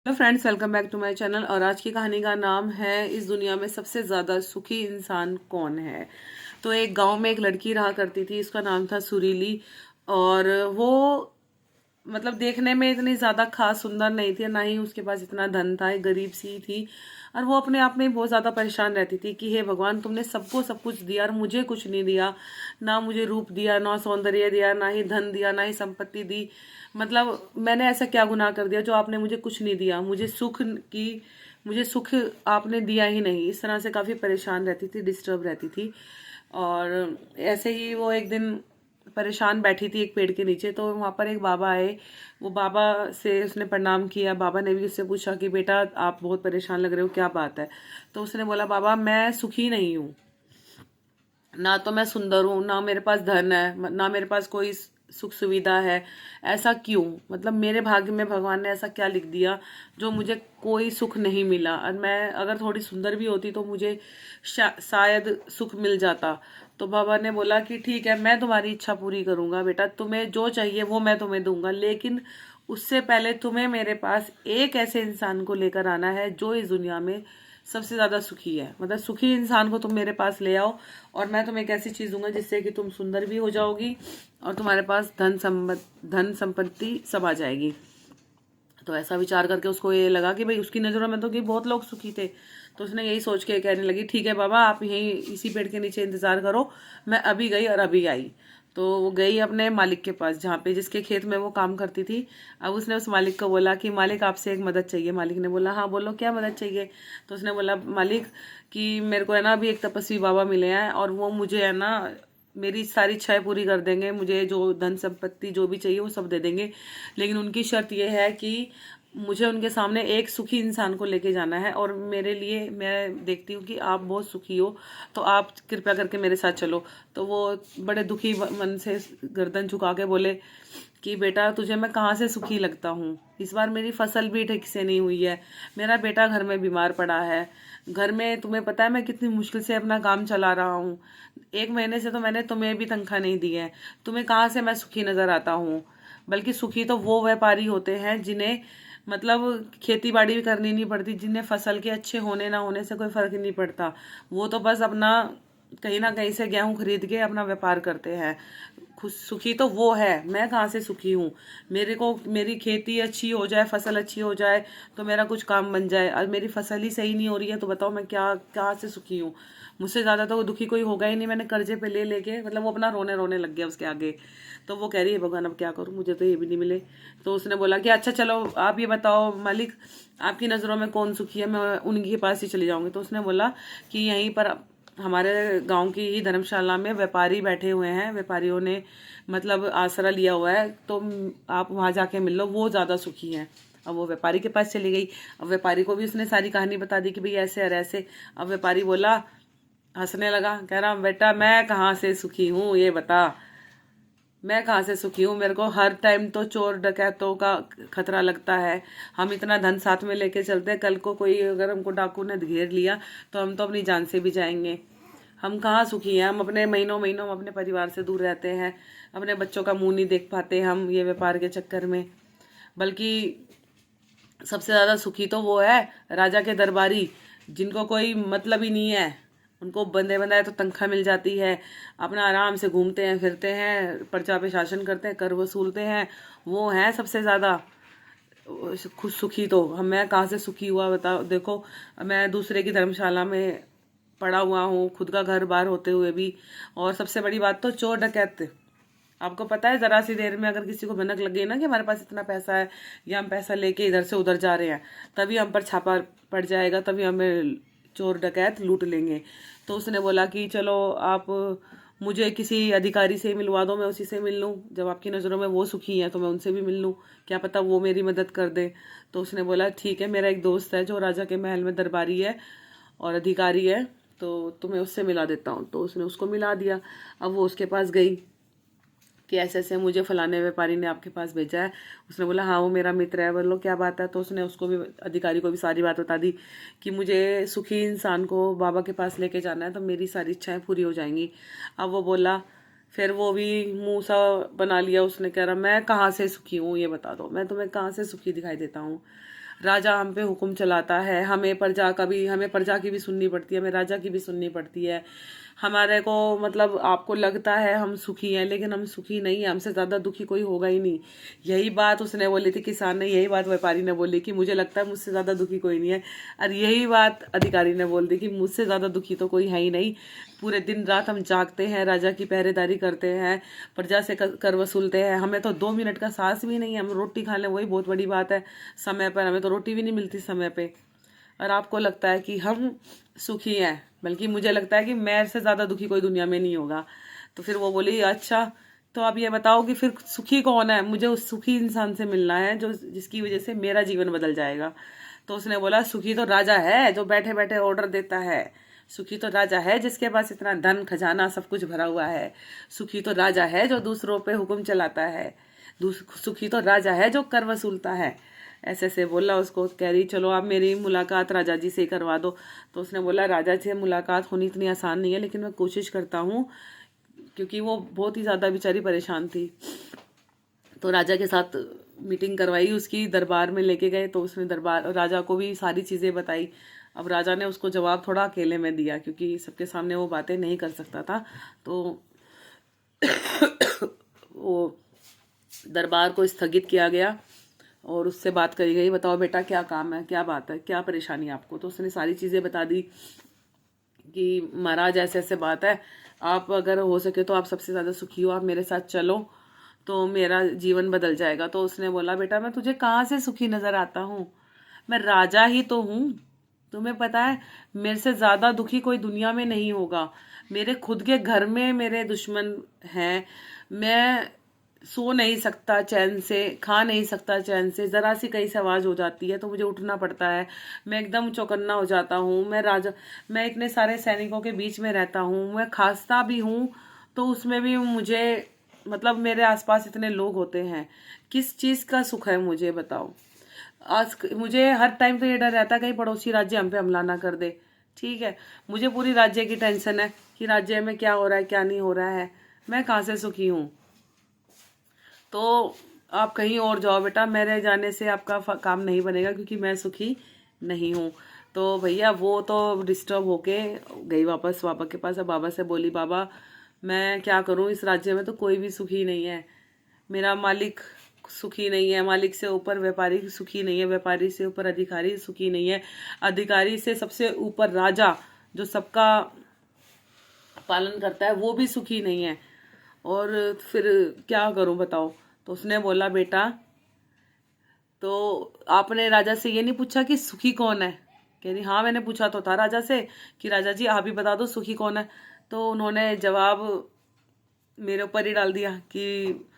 Hello friends, welcome back to my channel. और आज की कहानी का नाम है इस दुनिया में सबसे ज़्यादा सुखी इंसान कौन है। तो एक गांव में एक लड़की रहा करती थी, उसका नाम था सुरीली। और वो मतलब देखने में इतनी ज़्यादा खास सुंदर नहीं थी, ना ही उसके पास इतना धन था, एक गरीब सी थी। और वो अपने आप में बहुत ज़्यादा परेशान रहती थी कि हे भगवान, तुमने सबको सब कुछ दिया और मुझे कुछ नहीं दिया। ना मुझे रूप दिया, ना सौंदर्य दिया, ना ही धन दिया, ना ही संपत्ति दी। मतलब मैंने ऐसा क्या गुनाह कर दिया जो आपने मुझे कुछ नहीं दिया, मुझे सुख आपने दिया ही नहीं। इस तरह से काफ़ी परेशान रहती थी, डिस्टर्ब रहती थी। और ऐसे ही वो एक दिन परेशान बैठी थी एक पेड़ के नीचे, तो वहाँ पर एक बाबा आए। वो बाबा से उसने प्रणाम किया। बाबा ने भी उससे पूछा कि बेटा, आप बहुत परेशान लग रहे हो, क्या बात है। तो उसने बोला, बाबा मैं सुखी नहीं हूँ। ना तो मैं सुंदर हूँ, ना मेरे पास धन है, ना मेरे पास कोई सुख सुविधा है। ऐसा क्यों? मतलब मेरे भाग्य में भगवान ने ऐसा क्या लिख दिया जो मुझे कोई सुख नहीं मिला। और मैं अगर थोड़ी सुंदर भी होती तो मुझे शायद सुख मिल जाता। तो बाबा ने बोला कि ठीक है, मैं तुम्हारी इच्छा पूरी करूंगा बेटा, तुम्हें जो चाहिए वो मैं तुम्हें दूंगा, लेकिन उससे पहले तुम्हें मेरे पास एक ऐसे इंसान को लेकर आना है जो इस दुनिया में सबसे ज़्यादा सुखी है। मतलब सुखी इंसान को तुम मेरे पास ले आओ, और मैं तुम्हें एक ऐसी चीज़ दूंगा जिससे कि तुम सुंदर भी हो जाओगी और तुम्हारे पास धन संपत्ति सब आ जाएगी। तो ऐसा विचार करके उसको ये लगा कि भाई उसकी नज़रों में तो कि बहुत लोग सुखी थे। तो उसने यही सोच के कहने लगी, ठीक है बाबा, आप यहीं इसी पेड़ के नीचे इंतज़ार करो, मैं अभी गई और अभी आई। तो वो गई अपने मालिक के पास, जहाँ पे जिसके खेत में वो काम करती थी। अब उसने उस मालिक को बोला कि मालिक, आपसे एक मदद चाहिए। मालिक ने बोला, हाँ बोलो, क्या मदद चाहिए। तो उसने बोला, मालिक कि मेरे को है ना अभी एक तपस्वी बाबा मिले हैं, और वो मुझे है ना मेरी सारी इच्छाएं पूरी कर देंगे, मुझे जो धन संपत्ति जो भी चाहिए वो सब दे देंगे। लेकिन उनकी शर्त यह है कि मुझे उनके सामने एक सुखी इंसान को लेके जाना है, और मेरे लिए मैं देखती हूँ कि आप बहुत सुखी हो, तो आप कृपया करके मेरे साथ चलो। तो वो बड़े दुखी मन से गर्दन झुका के बोले कि बेटा, तुझे मैं कहाँ से सुखी लगता हूँ। इस बार मेरी फसल भी ठीक से नहीं हुई है, मेरा बेटा घर में बीमार पड़ा है, घर में तुम्हें पता है मैं कितनी मुश्किल से अपना काम चला रहा हूँ। एक महीने से तो मैंने तुम्हें भी तनख्वाह नहीं दी है, तुम्हें कहाँ से मैं सुखी नजर आता हूँ। बल्कि सुखी तो वो व्यापारी होते हैं जिन्हें मतलब खेती बाड़ी भी करनी नहीं पड़ती, जिन्हें फसल के अच्छे होने ना होने से कोई फर्क नहीं पड़ता। वो तो बस अपना कहीं ना कहीं से गेहूं खरीद के अपना व्यापार करते हैं। खुश सुखी तो वो है, मैं कहाँ से सुखी हूँ। मेरे को मेरी खेती अच्छी हो जाए, फसल अच्छी हो जाए, तो मेरा कुछ काम बन जाए, और मेरी फसल ही सही नहीं हो रही है, तो बताओ मैं क्या कहाँ से सुखी हूँ। मुझसे ज़्यादा तो दुखी कोई होगा ही नहीं। मैंने कर्जे पे ले लेके मतलब वो अपना रोने रोने लग गया उसके आगे। तो वो कह रही है, भगवान अब क्या करूँ, मुझे तो ये भी नहीं मिले। तो उसने बोला कि अच्छा चलो, आप ये बताओ मालिक, आपकी नज़रों में कौन सुखी है, मैं उनके के पास ही चली जाऊंगी। तो उसने बोला कि यहीं पर हमारे गांव की ही धर्मशाला में व्यापारी बैठे हुए हैं, व्यापारियों ने मतलब आसरा लिया हुआ है, तो आप वहां जाके मिल लो, वो ज़्यादा सुखी हैं। अब वो व्यापारी के पास चली गई। अब व्यापारी को भी उसने सारी कहानी बता दी कि भाई ऐसे और ऐसे। अब व्यापारी बोला, हंसने लगा, कह रहा, बेटा मैं कहाँ से सुखी हूँ ये बता। मैं कहाँ से सुखी हूँ, मेरे को हर टाइम तो चोर डकैतों का खतरा लगता है। हम इतना धन साथ में लेके चलते हैं, कल को कोई अगर हमको डाकू ने घेर लिया तो हम तो अपनी जान से भी जाएंगे। हम कहाँ सुखी हैं, हम अपने महीनों महीनों अपने परिवार से दूर रहते हैं, अपने बच्चों का मुंह नहीं देख पाते हम ये व्यापार के चक्कर में। बल्कि सबसे ज़्यादा सुखी तो वो है राजा के दरबारी, जिनको कोई मतलब ही नहीं है। उनको बंदे बनाए तो तनख्वाह मिल जाती है, अपना आराम से घूमते हैं फिरते हैं, प्रजा पे शासन करते हैं, कर वसूलते हैं। वो हैं सबसे ज़्यादा खुद सुखी। तो हम मैं कहाँ से सुखी हुआ बताओ। देखो, मैं दूसरे की धर्मशाला में पड़ा हुआ हूँ, खुद का घर बार होते हुए भी। और सबसे बड़ी बात तो चोर डकैत, आपको पता है जरा सी देर में अगर किसी को भनक लग गई ना कि हमारे पास इतना पैसा है, या हम पैसा लेके इधर से उधर जा रहे हैं, तभी हम पर छापा पड़ जाएगा, तभी हमें चोर डकैत लूट लेंगे। तो उसने बोला कि चलो आप मुझे किसी अधिकारी से मिलवा दो, मैं उसी से मिल लूँ। जब आपकी नज़रों में वो सुखी है तो मैं उनसे भी मिल लूँ, क्या पता वो मेरी मदद कर दे। तो उसने बोला, ठीक है, मेरा एक दोस्त है जो राजा के महल में दरबारी है और अधिकारी है, तो तुम्हें उससे मिला देता हूँ। तो उसने उसको मिला दिया। अब वो उसके पास गई कि ऐसे ऐसे मुझे फलाने व्यापारी ने आपके पास भेजा है। उसने बोला, हाँ वो मेरा मित्र है, बोलो क्या बात है। तो उसने उसको भी, अधिकारी को भी सारी बात बता दी कि मुझे सुखी इंसान को बाबा के पास लेके जाना है, तो मेरी सारी इच्छाएं पूरी हो जाएंगी। अब वो बोला, फिर वो भी मुंह सा बना लिया उसने, कह रहा मैं कहाँ से सुखी हूँ ये बता दो, मैं तुम्हें कहाँ से सुखी दिखाई देता हूँ। राजा हम पे हुक्म चलाता है, हमें प्रजा की भी सुननी पड़ती है, हमें राजा की भी सुननी पड़ती है। हमारे को मतलब आपको लगता है हम सुखी हैं, लेकिन हम सुखी नहीं है, हमसे ज़्यादा दुखी कोई होगा ही नहीं। यही बात उसने बोली थी, किसान ने यही बात व्यापारी ने बोली कि मुझे लगता है मुझसे ज़्यादा दुखी कोई नहीं है। और यही बात अधिकारी ने बोल दी कि मुझसे ज़्यादा दुखी तो कोई है ही नहीं। पूरे दिन रात हम जागते हैं, राजा की पहरेदारी करते हैं, प्रजा से कर वसूलते हैं। हमें तो 2 मिनट का सांस भी नहीं है, हम रोटी खा लें वही बहुत बड़ी बात है समय पर। हमें तो रोटी भी नहीं मिलती समय पे, और आपको लगता है कि हम सुखी हैं। बल्कि मुझे लगता है कि मेरे से ज़्यादा दुखी कोई दुनिया में नहीं होगा। तो फिर वो बोली अच्छा, तो आप ये बताओ कि फिर सुखी कौन है? मुझे उस सुखी इंसान से मिलना है जो जिसकी वजह से मेरा जीवन बदल जाएगा। तो उसने बोला सुखी तो राजा है जो बैठे बैठे ऑर्डर देता है। सुखी तो राजा है जिसके पास इतना धन खजाना सब कुछ भरा हुआ है। सुखी तो राजा है जो दूसरों पे हुक्म चलाता है। सुखी तो राजा है जो कर वसूलता है। ऐसे ऐसे बोला उसको। कह रही चलो आप मेरी मुलाकात राजा जी से करवा दो। तो उसने बोला राजा जी से मुलाकात होनी इतनी आसान नहीं है, लेकिन मैं कोशिश करता हूँ, क्योंकि वो बहुत ही ज़्यादा बेचारी परेशान थी। तो राजा के साथ मीटिंग करवाई, उसकी दरबार में लेके गए। तो उसने दरबार राजा को भी सारी चीज़ें बताई। अब राजा ने उसको जवाब थोड़ा अकेले में दिया, क्योंकि सबके सामने वो बातें नहीं कर सकता था। तो वो दरबार को स्थगित किया गया और उससे बात करी गई, बताओ बेटा क्या काम है, क्या बात है, क्या परेशानी आपको? तो उसने सारी चीज़ें बता दी कि महाराज ऐसे ऐसे बात है, आप अगर हो सके तो आप सबसे ज़्यादा सुखी हो, आप मेरे साथ चलो तो मेरा जीवन बदल जाएगा। तो उसने बोला बेटा मैं तुझे कहाँ से सुखी नज़र आता हूँ? मैं राजा ही तो हूँ। तुम्हें पता है मेरे से ज़्यादा दुखी कोई दुनिया में नहीं होगा। मेरे खुद के घर में मेरे दुश्मन हैं। मैं सो नहीं सकता चैन से, खा नहीं सकता चैन से। ज़रा सी कहीं से आवाज़ हो जाती है तो मुझे उठना पड़ता है। मैं एकदम चौकन्ना हो जाता हूँ। मैं इतने सारे सैनिकों के बीच में रहता हूँ, मैं खांसता भी हूँ तो उसमें भी मुझे मतलब मेरे आसपास इतने लोग होते हैं, किस चीज़ का सुख है मुझे बताओ? आज मुझे हर टाइम तो ये डर रहता है कहीं पड़ोसी राज्य हम पे हमला ना कर दे। ठीक है, मुझे पूरी राज्य की टेंशन है कि राज्य में क्या हो रहा है क्या नहीं हो रहा है। मैं कहाँ से सुखी हूँ? तो आप कहीं और जाओ बेटा, मेरे जाने से आपका काम नहीं बनेगा, क्योंकि मैं सुखी नहीं हूँ। तो भैया वो तो डिस्टर्ब होके गई वापस बाबा के पास। अब बाबा से बोली बाबा मैं क्या करूँ, इस राज्य में तो कोई भी सुखी नहीं है। मेरा मालिक सुखी नहीं है, मालिक से ऊपर व्यापारी सुखी नहीं है, व्यापारी से ऊपर अधिकारी सुखी नहीं है, अधिकारी से सबसे ऊपर राजा जो सबका पालन करता है वो भी सुखी नहीं है। और फिर क्या करूं बताओ? तो उसने बोला बेटा तो आपने राजा से ये नहीं पूछा कि सुखी कौन है? कह रही हाँ मैंने पूछा तो था राजा से कि राजा जी आप ही बता दो सुखी कौन है। तो उन्होंने जवाब मेरे ऊपर ही डाल दिया कि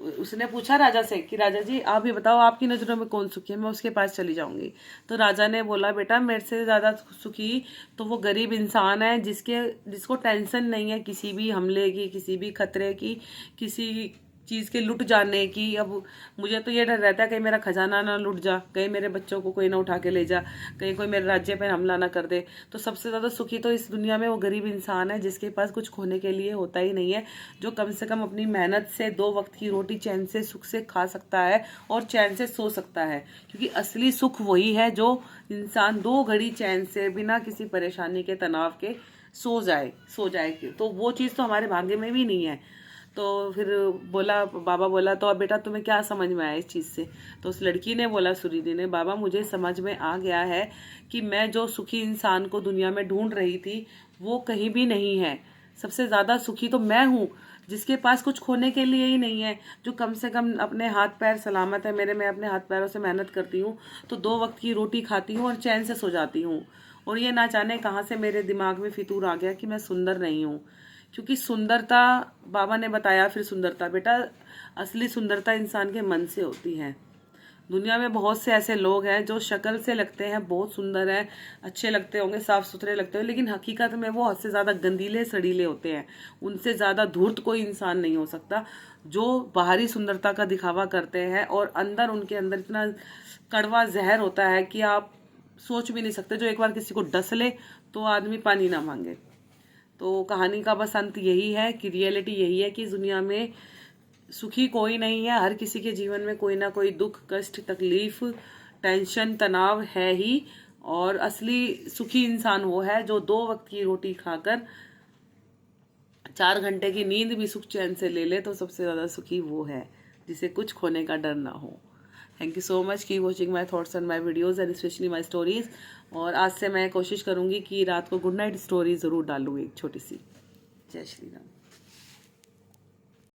उसने पूछा राजा से कि राजा जी आप ही बताओ आपकी नज़रों में कौन सुखी है, मैं उसके पास चली जाऊंगी। तो राजा ने बोला बेटा मेरे से ज़्यादा सुखी तो वो गरीब इंसान है जिसको टेंशन नहीं है किसी भी हमले की, किसी भी खतरे की, किसी चीज़ के लुट जाने की। अब मुझे तो ये डर रहता है कहीं मेरा खजाना ना लुट जा, कहीं मेरे बच्चों को कोई ना उठा के ले जा, कहीं कोई मेरे राज्य पर हमला ना कर दे। तो सबसे ज़्यादा सुखी तो इस दुनिया में वो गरीब इंसान है जिसके पास कुछ खोने के लिए होता ही नहीं है, जो कम से कम अपनी मेहनत से 2 वक्त की रोटी चैन से सुख से खा सकता है और चैन से सो सकता है। क्योंकि असली सुख वही है जो इंसान 2 घड़ी चैन से बिना किसी परेशानी के तनाव के सो जाए। तो वो चीज़ तो हमारे भाग्य में भी नहीं है। तो फिर बाबा बोला तो अब बेटा तुम्हें क्या समझ में आया इस चीज़ से? तो उस लड़की ने बोला सुरीली ने, बाबा मुझे समझ में आ गया है कि मैं जो सुखी इंसान को दुनिया में ढूंढ रही थी वो कहीं भी नहीं है। सबसे ज़्यादा सुखी तो मैं हूँ जिसके पास कुछ खोने के लिए ही नहीं है, जो कम से कम अपने हाथ पैर सलामत है मेरे, मैं अपने हाथ पैरों से मेहनत करती हूँ तो 2 वक्त की रोटी खाती हूँ और चैन से सो जाती हूँ। और ये ना जाने कहाँ से मेरे दिमाग में फितूर आ गया कि मैं सुंदर नहीं हूँ। क्योंकि सुंदरता, बाबा ने बताया फिर सुंदरता बेटा असली सुंदरता इंसान के मन से होती है। दुनिया में बहुत से ऐसे लोग हैं जो शक्ल से लगते हैं बहुत सुंदर हैं, अच्छे लगते होंगे, साफ सुथरे लगते होंगे, लेकिन हकीकत में वो हद से ज़्यादा गंदीले सड़ीले होते हैं। उनसे ज़्यादा धूर्त कोई इंसान नहीं हो सकता। जो बाहरी सुंदरता का दिखावा करते हैं और अंदर उनके अंदर इतना कड़वा जहर होता है कि आप सोच भी नहीं सकते। जो एक बार किसी को डस ले तो आदमी पानी ना मांगे। तो कहानी का बस अंत यही है कि रियलिटी यही है कि दुनिया में सुखी कोई नहीं है। हर किसी के जीवन में कोई ना कोई दुख, कष्ट, तकलीफ, टेंशन तनाव है ही। और असली सुखी इंसान वो है जो 2 वक्त की रोटी खाकर 4 घंटे की नींद भी सुख चैन से ले ले, तो सबसे ज़्यादा सुखी वो है जिसे कुछ खोने का डर ना हो। थैंक यू सो मच की watching my thoughts and my videos and specially my stories. और आज से मैं कोशिश करूँगी कि रात को गुड नाइट स्टोरी ज़रूर डालूँ एक छोटी सी। जय श्री राम।